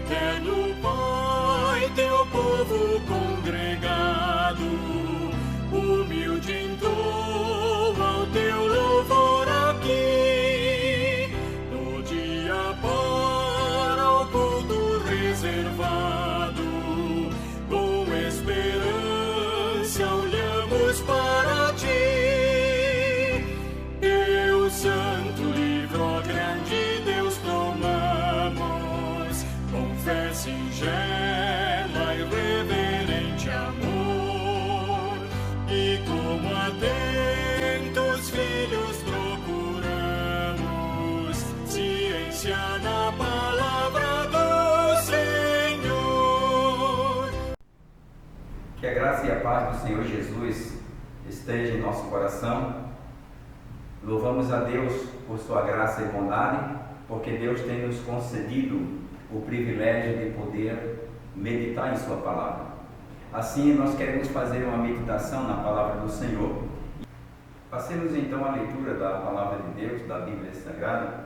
Eterno Pai, teu povo congregado, humilde entoa ao teu louvor aqui, no dia para o culto reservado, com esperança olhamos para ti. Deus Santo, livre, ó grande Deus, clamamos, com fé singela e reverente amor, e como atentos filhos procuramos ciência na palavra do Senhor. Que a graça e a paz do Senhor Jesus esteja em nosso coração. Louvamos a Deus por sua graça e bondade, porque Deus tem nos concedido o privilégio de poder meditar em sua palavra. Assim, nós queremos fazer uma meditação na palavra do Senhor. Passemos então a leitura da palavra de Deus, da Bíblia Sagrada,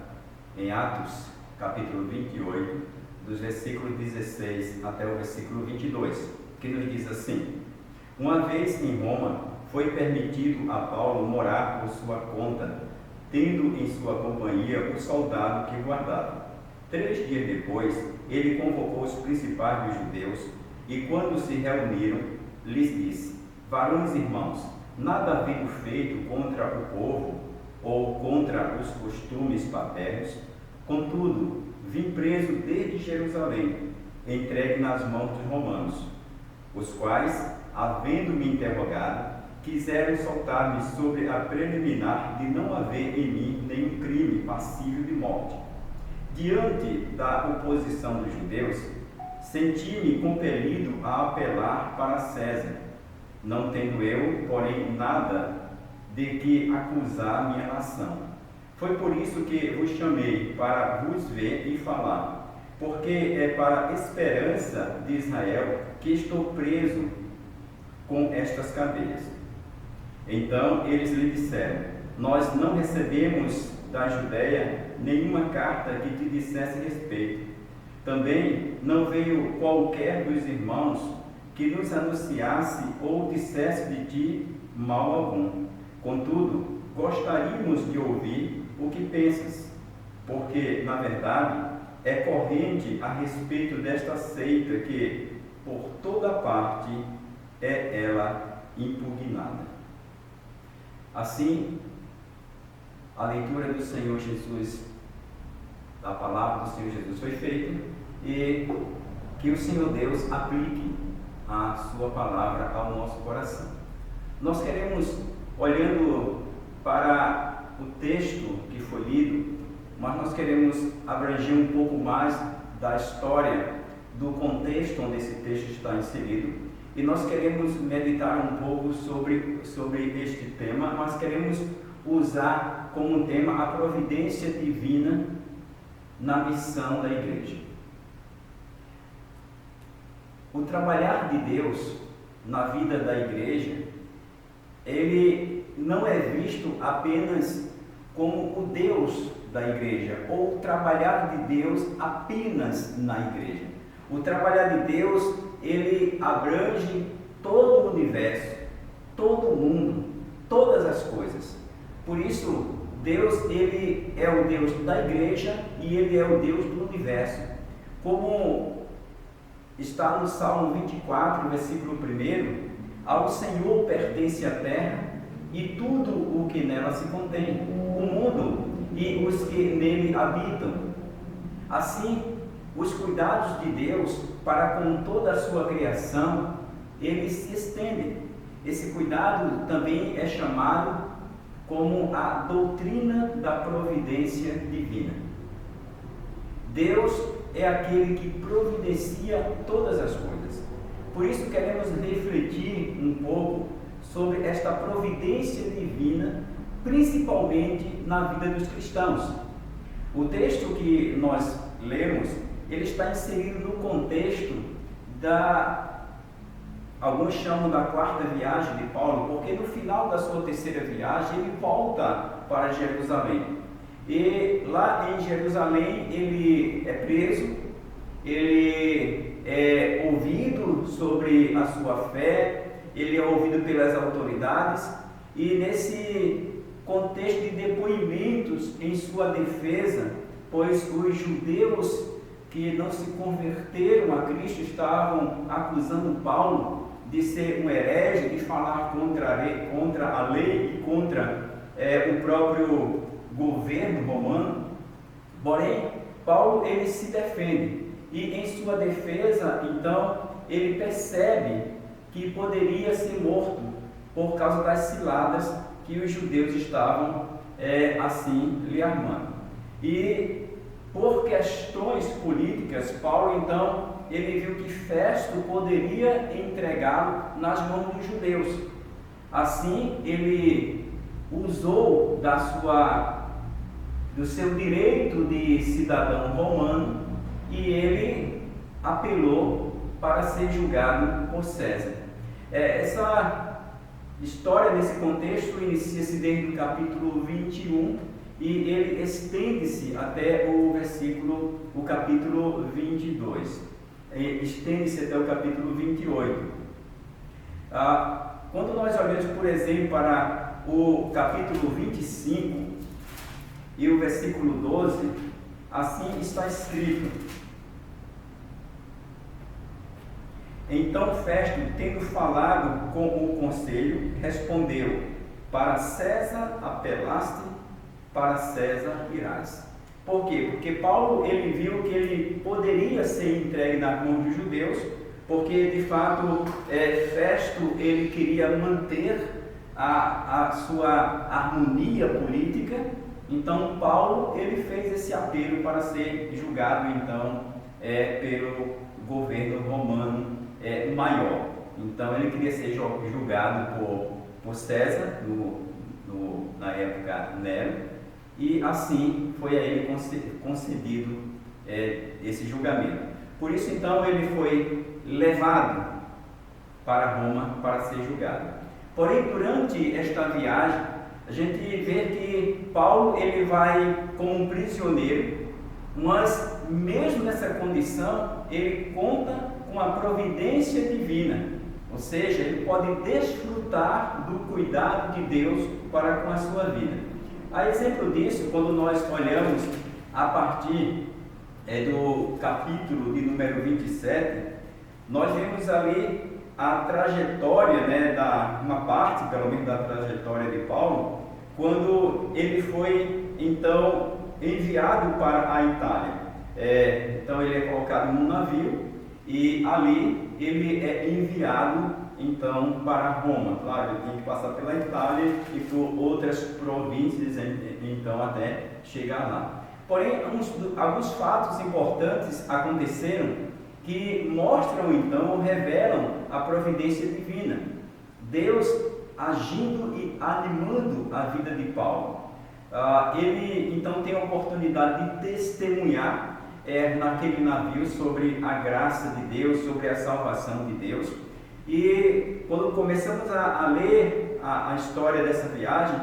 em Atos, capítulo 28, dos versículos 16 até o versículo 22, que nos diz assim: Uma vez em Roma, foi permitido a Paulo morar por sua conta, tendo em sua companhia o soldado que guardava. 3 dias depois, ele convocou os principais dos judeus, e quando se reuniram, lhes disse: Varões irmãos, nada havendo feito contra o povo, ou contra os costumes paternos, contudo, vim preso desde Jerusalém, entregue nas mãos dos romanos, os quais, havendo-me interrogado, quiseram soltar-me sobre a preliminar de não haver em mim nenhum crime passível de morte. Diante da oposição dos judeus, senti-me compelido a apelar para César, não tendo eu, porém, nada de que acusar minha nação. Foi por isso que vos chamei, para vos ver e falar, porque é para a esperança de Israel que estou preso com estas cadeias. Então eles lhe disseram: Nós não recebemos da Judéia nenhuma carta que te dissesse respeito. Também não veio qualquer dos irmãos que nos anunciasse ou dissesse de ti mal algum. Contudo, gostaríamos de ouvir o que pensas, porque, na verdade, é corrente a respeito desta seita que, por toda parte, é ela impugnada. Assim, a leitura do Senhor Jesus, da palavra do Senhor Jesus foi feita, e que o Senhor Deus aplique a sua palavra ao nosso coração. Nós queremos, olhando para o texto que foi lido, mas nós queremos abranger um pouco mais da história, do contexto onde esse texto está inserido, e nós queremos meditar um pouco sobre este tema. Nós queremos usar como tema a providência divina na missão da igreja. O trabalhar de Deus na vida da igreja, ele não é visto apenas como o Deus da igreja, ou o trabalhar de Deus apenas na igreja. O trabalhar de Deus, ele abrange todo o universo, todo o mundo, todas as coisas. Por isso, Deus, ele é o Deus da igreja e ele é o Deus do universo. Como está no Salmo 24, versículo 1, ao Senhor pertence a terra e tudo o que nela se contém, o mundo e os que nele habitam. Assim, os cuidados de Deus para com toda a sua criação, eles se estendem. Esse cuidado também é chamado como a doutrina da providência divina. Deus é aquele que providencia todas as coisas. Por isso queremos refletir um pouco sobre esta providência divina, principalmente na vida dos cristãos. O texto que nós lemos, ele está inserido no contexto alguns chamam da quarta viagem de Paulo, porque no final da sua terceira viagem ele volta para Jerusalém. E lá em Jerusalém ele é preso ele é ouvido sobre a sua fé, ele é ouvido pelas autoridades, e nesse contexto de depoimentos em sua defesa, pois os judeus que não se converteram a Cristo estavam acusando Paulo de ser um herege, de falar contra a lei e contra o próprio governo romano. Porém, Paulo ele se defende, e em sua defesa, então, ele percebe que poderia ser morto por causa das ciladas que os judeus estavam assim lhe armando. E por questões políticas, Paulo então ele viu que Festo poderia entregá-lo nas mãos dos judeus. Assim ele usou do seu direito de cidadão romano, e ele apelou para ser julgado por César. Essa história nesse contexto inicia-se desde o capítulo 21 e ele estende-se até o capítulo 22. Estende-se até o capítulo 28. Quando nós olhamos, por exemplo, para o capítulo 25 e o versículo 12, assim está escrito: Então Festo, tendo falado com o conselho, respondeu: Para César apelaste, para César irás. Por quê? Porque Paulo ele viu que ele poderia ser entregue nas mãos dos judeus, porque de fato Festo ele queria manter a sua harmonia política. Então Paulo ele fez esse apelo para ser julgado então pelo governo romano maior. Então ele queria ser julgado por César na época Nero, e assim foi a ele concedido esse julgamento. Por isso então ele foi levado para Roma para ser julgado. Porém, durante esta viagem, a gente vê que Paulo ele vai como um prisioneiro, mas mesmo nessa condição ele conta com a providência divina, ou seja, ele pode desfrutar do cuidado de Deus para com a sua vida. A exemplo disso, quando nós olhamos a partir do capítulo de número 27, nós vemos ali a trajetória, uma parte, pelo menos, da trajetória de Paulo, quando ele foi, então, enviado para a Itália. Então, ele é colocado num navio e ali ele é enviado, então, para Roma. Claro, ele tem que passar pela Itália e por outras províncias, então, até chegar lá. Porém, alguns fatos importantes aconteceram que mostram, então, ou revelam a providência divina. Deus agindo e animando a vida de Paulo. Ele, então, tem a oportunidade de testemunhar naquele navio sobre a graça de Deus, sobre a salvação de Deus. E quando começamos a ler a história dessa viagem,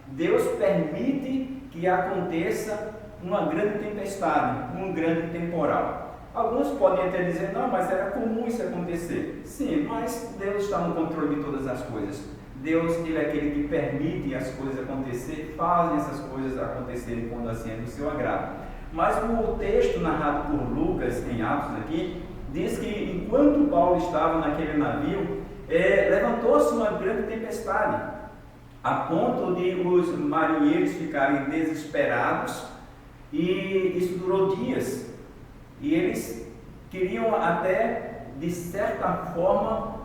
Deus permite que aconteça uma grande tempestade, um grande temporal. Alguns podem até dizer: não, mas era comum isso acontecer. Sim, mas Deus está no controle de todas as coisas. Deus, ele é aquele que permite as coisas acontecer, fazem essas coisas acontecerem quando assim é do seu agrado. Mas o texto narrado por Lucas em Atos aqui diz que enquanto Paulo estava naquele navio, levantou-se uma grande tempestade, a ponto de os marinheiros ficarem desesperados, e isso durou dias, e eles queriam até, de certa forma,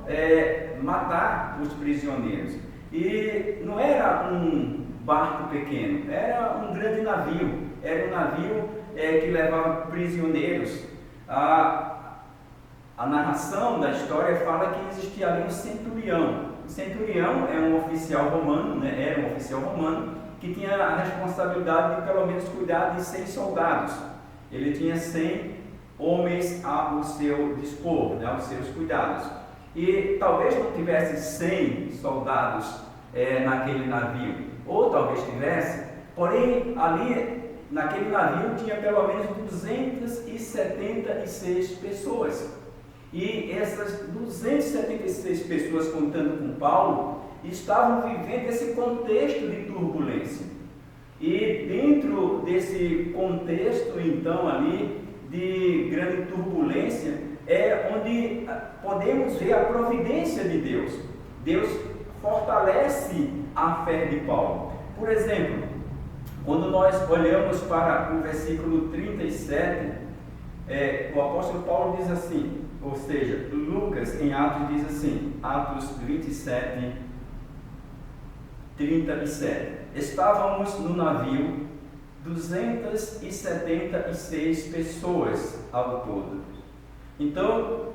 matar os prisioneiros. E não era um barco pequeno, era um grande navio, era um navio que levava prisioneiros. A narração da história fala que existia ali um centurião. O centurião é um oficial romano, era um oficial romano que tinha a responsabilidade de pelo menos cuidar de 100 soldados. Ele tinha 100 homens ao seu dispor, aos seus cuidados. E talvez não tivesse 100 soldados naquele navio, ou talvez tivesse, porém ali naquele navio tinha pelo menos 276 pessoas. E essas 276 pessoas, contando com Paulo, estavam vivendo esse contexto de turbulência. E dentro desse contexto, então, ali, de grande turbulência, é onde podemos ver a providência de Deus. Deus fortalece a fé de Paulo. Por exemplo, quando nós olhamos para o versículo 37, o apóstolo Paulo diz assim, ou seja, Lucas em Atos diz assim, Atos 27, 37. Estávamos no navio 276 pessoas ao todo. Então,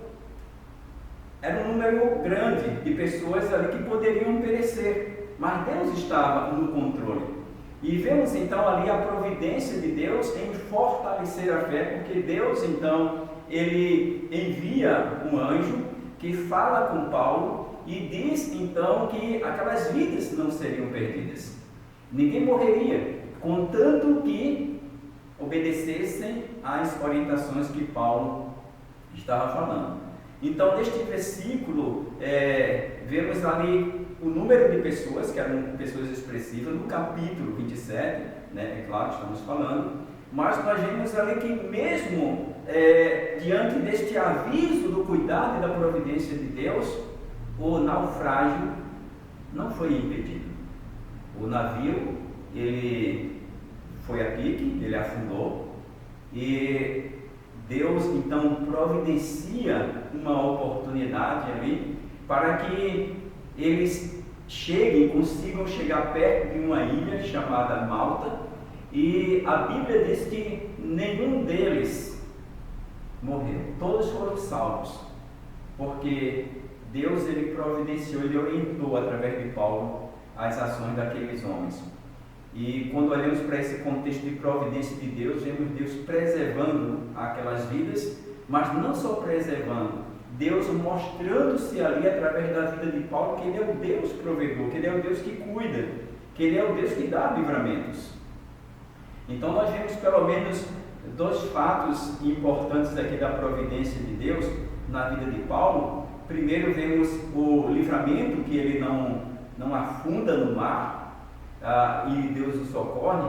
era um número grande de pessoas ali que poderiam perecer, mas Deus estava no controle. E vemos então ali a providência de Deus em fortalecer a fé, porque Deus então, ele envia um anjo que fala com Paulo e diz então que aquelas vidas não seriam perdidas. Ninguém morreria, contanto que obedecessem às orientações que Paulo estava falando. Então, neste versículo, vemos ali o número de pessoas, que eram pessoas expressivas, no capítulo 27, né? É claro, estamos falando, mas nós vemos ali que mesmo diante deste aviso do cuidado e da providência de Deus, o naufrágio não foi impedido. O navio, ele foi a pique, ele afundou, e Deus então providencia uma oportunidade ali para que eles consigam chegar perto de uma ilha chamada Malta, e a Bíblia diz que nenhum deles morreu, todos foram salvos, porque Deus ele providenciou, ele orientou através de Paulo as ações daqueles homens. E quando olhamos para esse contexto de providência de Deus, vemos Deus preservando aquelas vidas, mas não só preservando, Deus mostrando-se ali através da vida de Paulo que Ele é o Deus provedor, que Ele é o Deus que cuida, que Ele é o Deus que dá livramentos. Então nós vemos pelo menos dois fatos importantes aqui da providência de Deus na vida de Paulo. Primeiro vemos o livramento, que ele não afunda no mar, e Deus o socorre.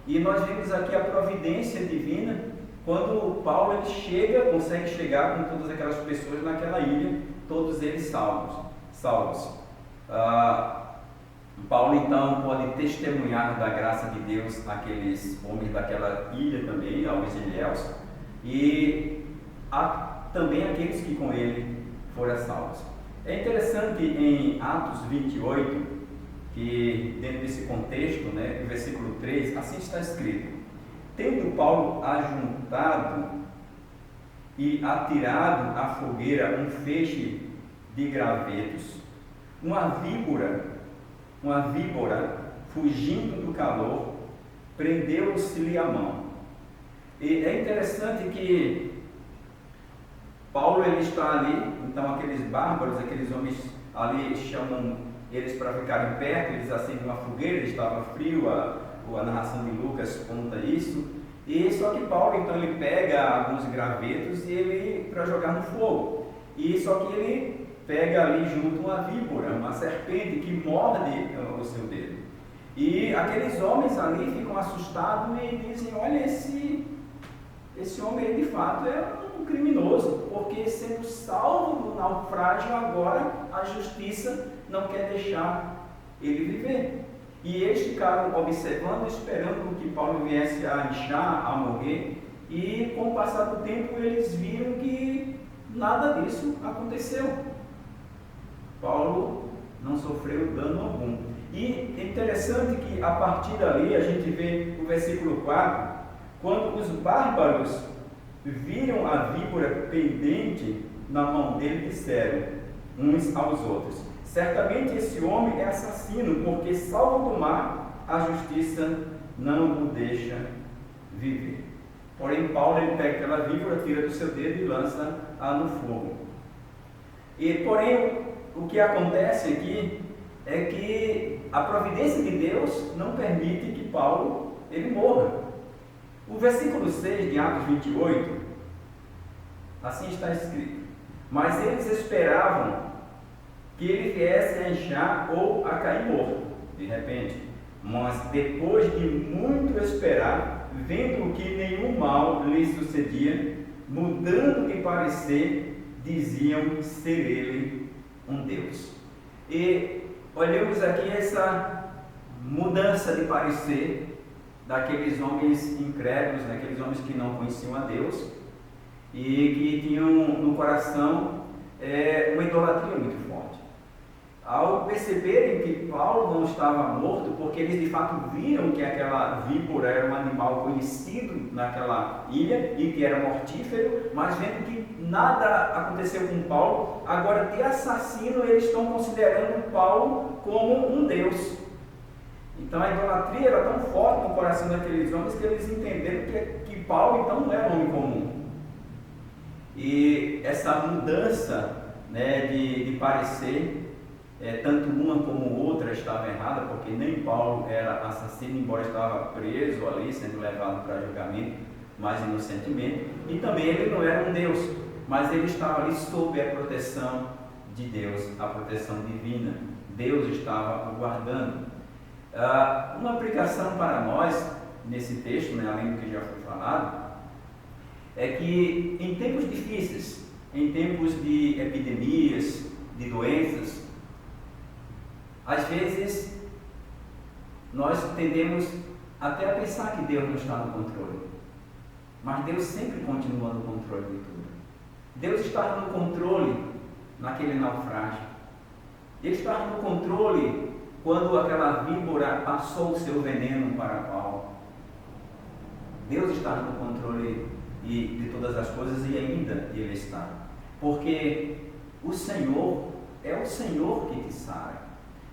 E nós vemos aqui a providência divina, quando Paulo ele consegue chegar com todas aquelas pessoas naquela ilha, todos eles salvos. Paulo então pode testemunhar da graça de Deus àqueles homens daquela ilha também, aos ilhéus, e também aqueles que com ele foram salvos. É interessante em Atos 28, que dentro desse contexto, né, no versículo 3, assim está escrito: tendo Paulo ajuntado e atirado à fogueira um feixe de gravetos, uma víbora, fugindo do calor, prendeu-se-lhe a mão. E é interessante que Paulo ele está ali, então aqueles bárbaros, aqueles homens ali chamam eles para ficarem perto, eles acendem uma fogueira, estava frio, a narração de Lucas conta isso, e só que Paulo então ele pega alguns gravetos e ele para jogar no fogo, e só que ele pega ali junto uma víbora, uma serpente que morde o seu dedo, e aqueles homens ali ficam assustados e dizem: olha, esse homem de fato é um criminoso, porque sendo salvo do naufrágio agora a justiça não quer deixar ele viver. E eles ficaram observando, esperando que Paulo viesse a inchar, a morrer, e com o passar do tempo eles viram que nada disso aconteceu. Paulo não sofreu dano algum. E é interessante que a partir dali a gente vê o versículo 4, quando os bárbaros viram a víbora pendente na mão dele, disseram uns aos outros: certamente esse homem é assassino, porque salvo do mar, a justiça não o deixa viver. Porém, Paulo ele pega aquela víbora, tira do seu dedo e lança-a no fogo. Porém, o que acontece aqui é que a providência de Deus não permite que Paulo ele morra. O versículo 6 de Atos 28, assim está escrito: mas eles esperavam que ele viesse a inchar ou a cair morto, de repente. Mas depois de muito esperar, vendo que nenhum mal lhe sucedia, mudando de parecer, diziam ser ele um Deus. E olhamos aqui essa mudança de parecer daqueles homens incrédulos, daqueles homens que não conheciam a Deus e que tinham no coração uma idolatria muito forte. Ao perceberem que Paulo não estava morto, porque eles de fato viram que aquela víbora era um animal conhecido naquela ilha e que era mortífero, mas vendo que nada aconteceu com Paulo, agora de assassino eles estão considerando Paulo como um Deus. Então a idolatria era tão forte no coração daqueles homens que eles entenderam que Paulo então não era um homem comum. E essa mudança, de parecer, tanto uma como outra estava errada, porque nem Paulo era assassino, embora estava preso ali, sendo levado para julgamento, mais inocentemente, e também ele não era um Deus, mas ele estava ali sob a proteção de Deus, a proteção divina. Deus estava o guardando. Uma aplicação para nós nesse texto, além do que já foi falado, é que em tempos difíceis, em tempos de epidemias, de doenças, às vezes nós tendemos até a pensar que Deus não está no controle, mas Deus sempre continua no controle de tudo. Deus estava no controle naquele naufrágio, Ele estava no controle quando aquela víbora passou o seu veneno para Paulo. Deus está no controle de todas as coisas e ainda Ele está, porque o Senhor é o Senhor que te sara.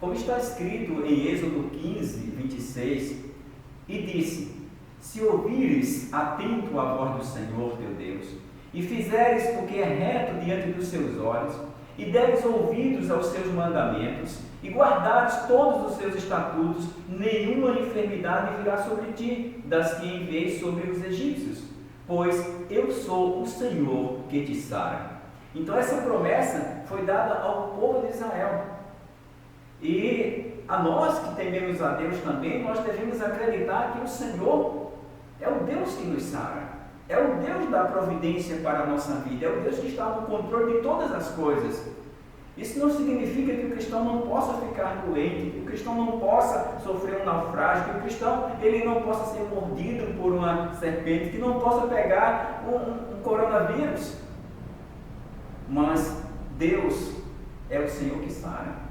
Como está escrito em Êxodo 15, 26, e disse: se ouvires atento à voz do Senhor teu Deus, e fizeres o que é reto diante dos seus olhos, e deres ouvidos aos seus mandamentos, e guardares todos os seus estatutos, nenhuma enfermidade virá sobre ti, das que enviei sobre os egípcios, pois eu sou o Senhor que te sara. Então essa promessa foi dada ao povo de Israel. E a nós que tememos a Deus também, nós devemos acreditar que o Senhor é o Deus que nos sara, é o Deus da providência para a nossa vida, é o Deus que está no controle de todas as coisas. Isso não significa que o cristão não possa ficar doente, que o cristão não possa sofrer um naufrágio, que o cristão ele não possa ser mordido por uma serpente, que não possa pegar um coronavírus. Mas Deus é o Senhor que sara.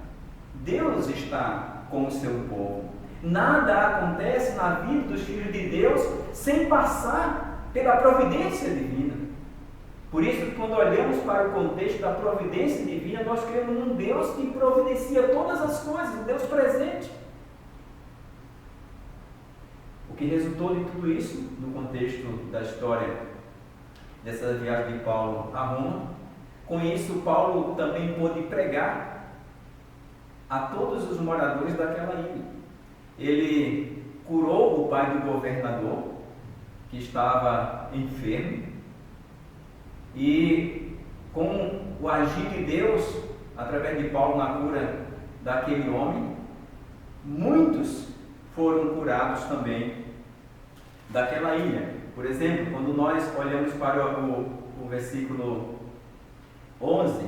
Deus está com o seu povo. Nada acontece na vida dos filhos de Deus sem passar pela providência divina. Por isso que quando olhamos para o contexto da providência divina, nós cremos num Deus que providencia todas as coisas, um Deus presente. O que resultou de tudo isso, no contexto da história dessa viagem de Paulo a Roma, com isso Paulo também pôde pregar a todos os moradores daquela ilha. Ele curou o pai do governador, que estava enfermo, e com o agir de Deus, através de Paulo na cura daquele homem, muitos foram curados também daquela ilha. Por exemplo, quando nós olhamos para o versículo 11,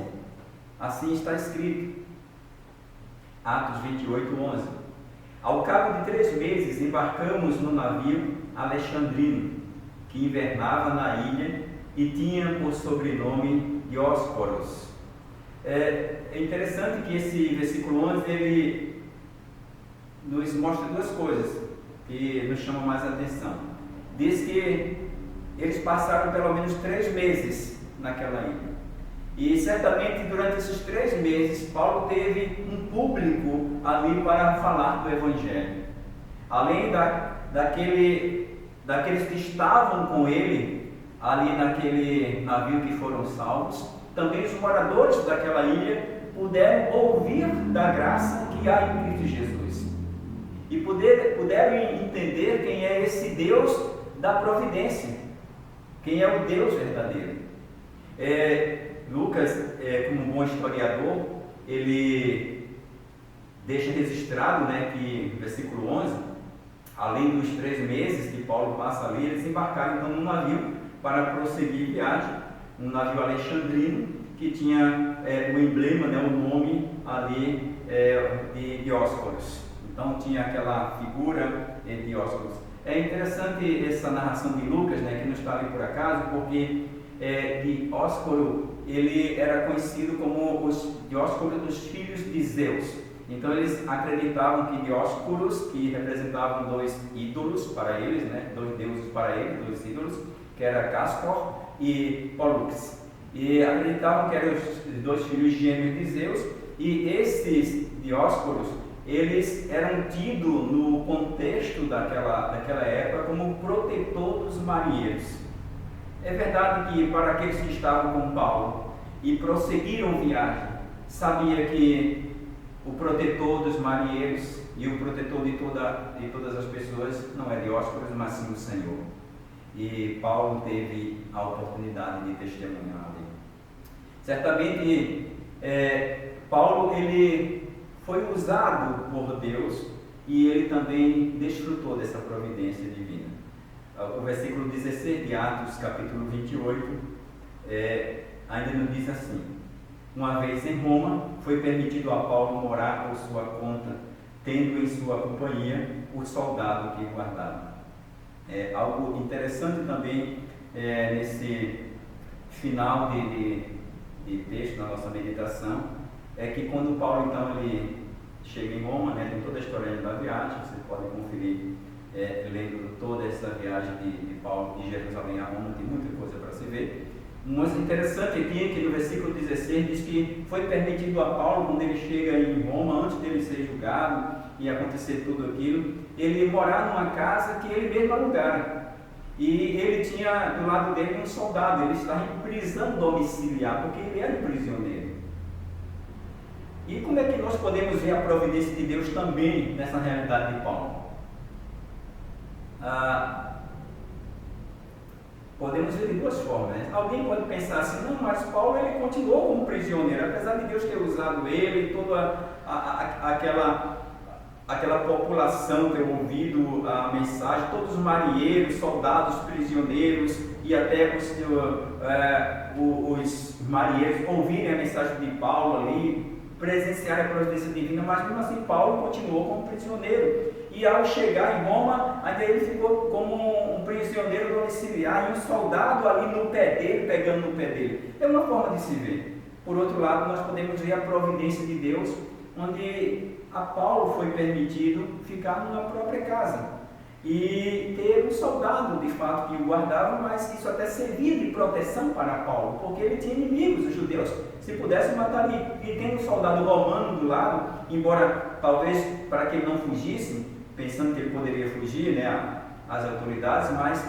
assim está escrito, Atos 28, 11. Ao cabo de 3 meses, embarcamos no navio alexandrino, que invernava na ilha e tinha por sobrenome Dióscoros. É interessante que esse versículo 11, ele nos mostra 2 coisas que nos chamam mais a atenção. Diz que eles passaram pelo menos 3 meses naquela ilha. E certamente durante esses 3 meses, Paulo teve um público ali para falar do Evangelho. Além daqueles que estavam com ele, ali naquele navio que foram salvos, também os moradores daquela ilha puderam ouvir da graça que há em Cristo Jesus. E puderam entender quem é esse Deus da providência. Quem é o Deus verdadeiro? Lucas, como um bom historiador, ele deixa registrado, que no versículo 11, além dos 3 meses que Paulo passa ali, eles embarcaram então num navio para prosseguir viagem, um navio alexandrino que tinha o emblema, o nome ali de Dióscoros. Então tinha aquela figura de Dióscoros. É interessante essa narração de Lucas, que não está ali por acaso, porque Dióscoro, ele era conhecido como os Dióscoros dos filhos de Zeus. Então eles acreditavam que Dióscoros, que representavam 2 ídolos para eles, 2 deuses para eles, 2 ídolos, que era Castor e Pollux. E acreditavam que eram os 2 filhos gêmeos de Zeus, e esses Dióscoros, eles eram tidos no contexto daquela época como protetor dos marinheiros. É verdade que para aqueles que estavam com Paulo e prosseguiram viagem, sabia que o protetor dos marinheiros e o protetor de todas as pessoas não é Dióscoros, mas sim o Senhor. E Paulo teve a oportunidade de testemunhar ali. Certamente, Paulo ele foi usado por Deus e ele também desfrutou dessa providência divina. O versículo 16 de Atos, capítulo 28, ainda nos diz assim: uma vez em Roma, foi permitido a Paulo morar por sua conta, tendo em sua companhia o soldado que guardava. Algo interessante também nesse final de texto, na nossa meditação, é que quando Paulo então ele chega em Roma, tem toda a história da viagem, você pode conferir lendo toda essa viagem de Paulo de Jerusalém a Roma, tem muita coisa para se ver. Mas interessante aqui é que no versículo 16 diz que foi permitido a Paulo, quando ele chega em Roma, antes dele ser julgado e acontecer tudo aquilo, ele morar numa casa que ele mesmo alugara. E ele tinha do lado dele um soldado, ele estava em prisão domiciliar, porque ele era um prisioneiro. E como é que nós podemos ver a providência de Deus também nessa realidade de Paulo? Podemos ver de 2 formas. Alguém pode pensar assim: não, mas Paulo ele continuou como prisioneiro, apesar de Deus ter usado ele e toda aquela população ter ouvido a mensagem, todos os marinheiros, soldados, prisioneiros e até os marinheiros ouvirem a mensagem de Paulo ali, presenciar a providência divina, mas mesmo assim Paulo continuou como prisioneiro. E ao chegar em Roma, ainda ele ficou como um prisioneiro domiciliar e um soldado ali no pé dele, pegando no pé dele. É uma forma de se ver. Por outro lado, nós podemos ver a providência de Deus, onde a Paulo foi permitido ficar numa própria casa e ter um soldado de fato que o guardava, mas isso até servia de proteção para Paulo, porque ele tinha inimigos, os judeus, se pudessem matar ali. E tendo um soldado romano do lado, embora talvez para que ele não fugisse, pensando que ele poderia fugir às autoridades, mas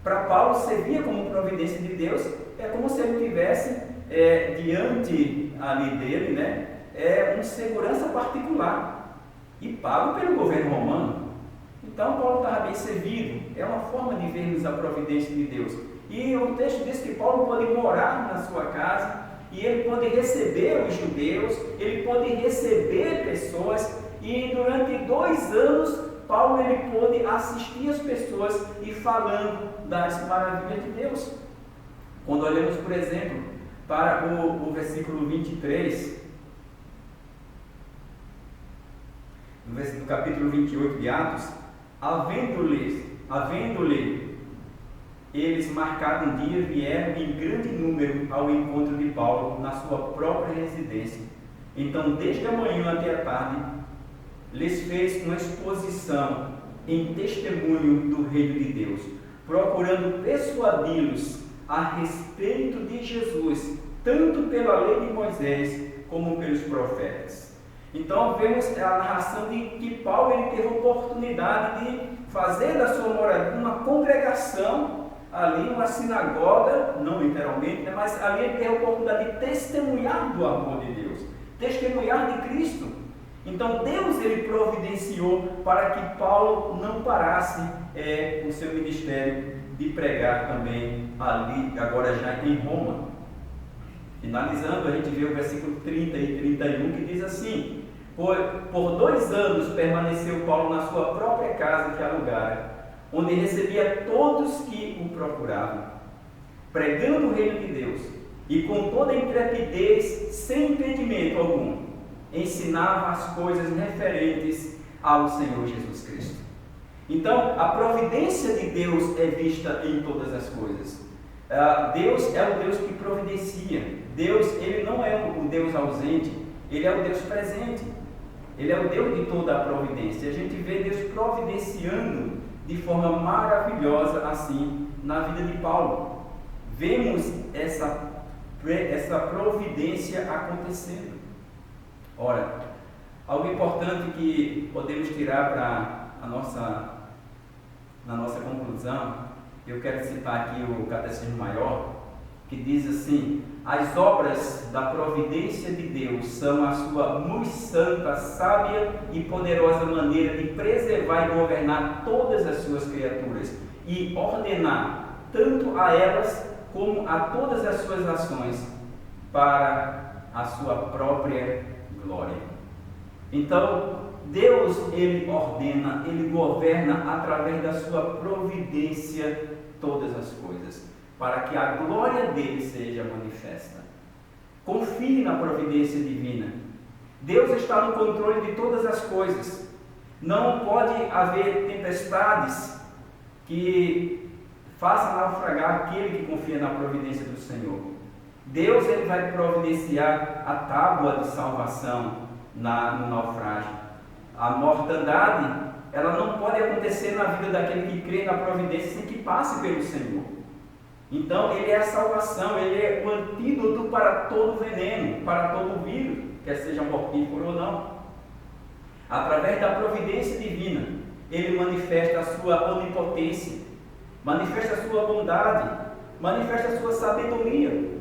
para Paulo servia como providência de Deus. É como se ele tivesse diante ali dele um segurança particular e pago pelo governo romano. Então Paulo estava bem servido. É uma forma de vermos a providência de Deus. E o texto diz que Paulo pode morar na sua casa e ele pode receber os judeus, ele pode receber pessoas, e durante 2 anos Paulo ele pôde assistir as pessoas e falando das maravilhas de Deus. Quando olhamos, por exemplo, para o versículo 23, no capítulo 28 de Atos, havendo-lhe eles marcado um dia, vieram em grande número ao encontro de Paulo na sua própria residência. Então, desde a manhã até a tarde, lhes fez uma exposição em testemunho do reino de Deus, procurando persuadi-los a respeito de Jesus, tanto pela lei de Moisés como pelos profetas. Então vemos a narração de que Paulo ele teve a oportunidade de fazer da sua moradia uma congregação ali, uma sinagoga, não literalmente, mas ali ele teve a oportunidade de testemunhar do amor de Deus, testemunhar de Cristo. Então Deus ele providenciou para que Paulo não parasse o seu ministério de pregar também ali, agora já em Roma. Finalizando, a gente vê o versículo 30 e 31 que diz assim: por 2 anos permaneceu Paulo na sua própria casa que alugara, onde recebia todos que o procuravam, pregando o reino de Deus, e com toda intrepidez, sem impedimento algum, ensinava as coisas referentes ao Senhor Jesus Cristo. Então, a providência de Deus é vista em todas as coisas. Deus é o Deus que providencia. Deus, ele não é o Deus ausente, ele é o Deus presente. Ele é o Deus de toda a providência. A gente vê Deus providenciando de forma maravilhosa assim na vida de Paulo. Vemos essa providência acontecendo. Ora, algo importante que podemos tirar para na nossa conclusão, eu quero citar aqui o Catecismo Maior, que diz assim: as obras da providência de Deus são a sua muito santa, sábia e poderosa maneira de preservar e governar todas as suas criaturas e ordenar tanto a elas como a todas as suas ações para a sua própria glória. Então, Deus, ele ordena, ele governa através da sua providência todas as coisas, para que a glória dele seja manifesta. Confie na providência divina. Deus está no controle de todas as coisas. Não pode haver tempestades que façam naufragar aquele que confia na providência do Senhor. Deus ele vai providenciar a tábua de salvação no naufrágio. A mortandade, ela não pode acontecer na vida daquele que crê na providência sem que passe pelo Senhor. Então, ele é a salvação, ele é o antídoto para todo veneno, para todo vírus, quer seja mortífero ou não. Através da providência divina, ele manifesta a sua onipotência, manifesta a sua bondade, manifesta a sua sabedoria.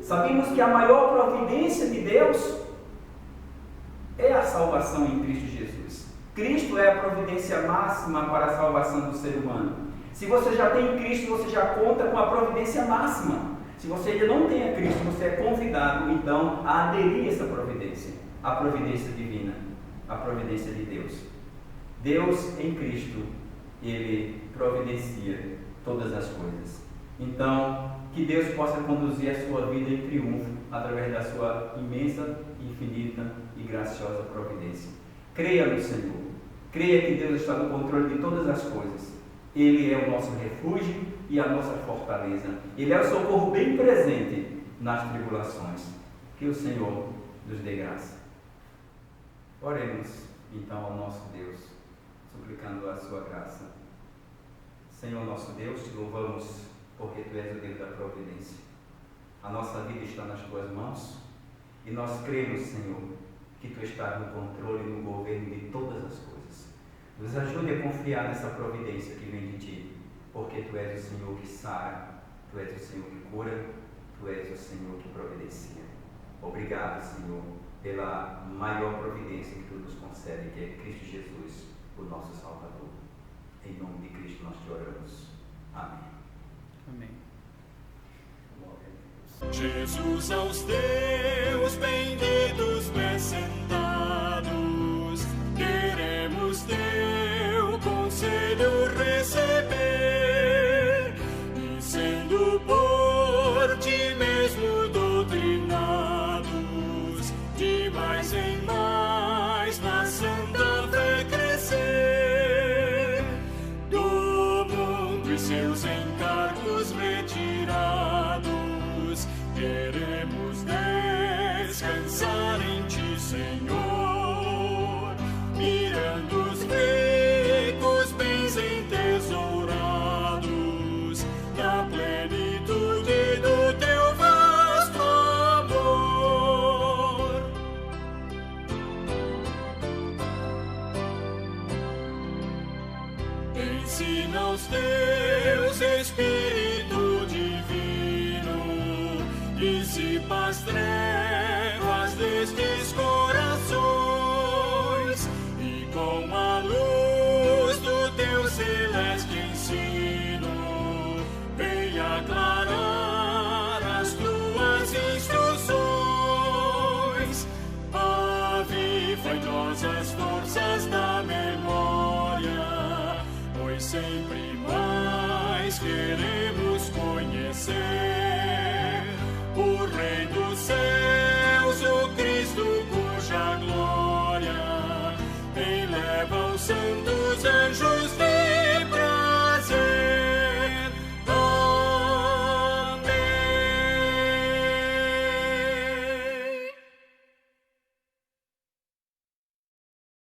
Sabemos que a maior providência de Deus é a salvação em Cristo Jesus. Cristo é a providência máxima para a salvação do ser humano. Se você já tem Cristo, você já conta com a providência máxima. Se você ainda não tem a Cristo, você é convidado, então, a aderir a essa providência, a providência divina, a providência de Deus. Deus em Cristo, ele providencia todas as coisas. Então, que Deus possa conduzir a sua vida em triunfo através da sua imensa, infinita e graciosa providência. Creia no Senhor. Creia que Deus está no controle de todas as coisas. Ele é o nosso refúgio e a nossa fortaleza. Ele é o socorro bem presente nas tribulações. Que o Senhor nos dê graça. Oremos então ao nosso Deus, suplicando a sua graça. Senhor nosso Deus, te louvamos porque Tu és o Deus da providência. A nossa vida está nas Tuas mãos e nós cremos, Senhor, que Tu estás no controle e no governo de todas as coisas. Nos ajude a confiar nessa providência que vem de Ti, porque Tu és o Senhor que sara, Tu és o Senhor que cura, Tu és o Senhor que providencia. Obrigado, Senhor, pela maior providência que Tu nos concede, que é Cristo Jesus, o nosso Salvador. Em nome de Cristo nós te oramos. Amém. Amém. Jesus aos teus benditos pés sentados, queremos teu conselho receber, e sendo por ti mesmo doutrinados, de mais em mais na santa fé crescer, do mundo e seus encargos retirados, queremos descansar em Ti, Senhor, mirando os ricos bens entesourados na plenitude do Teu vasto amor. Ensina aos Teus Espírito Divino, dissipa as trevas destes corações, sempre mais queremos.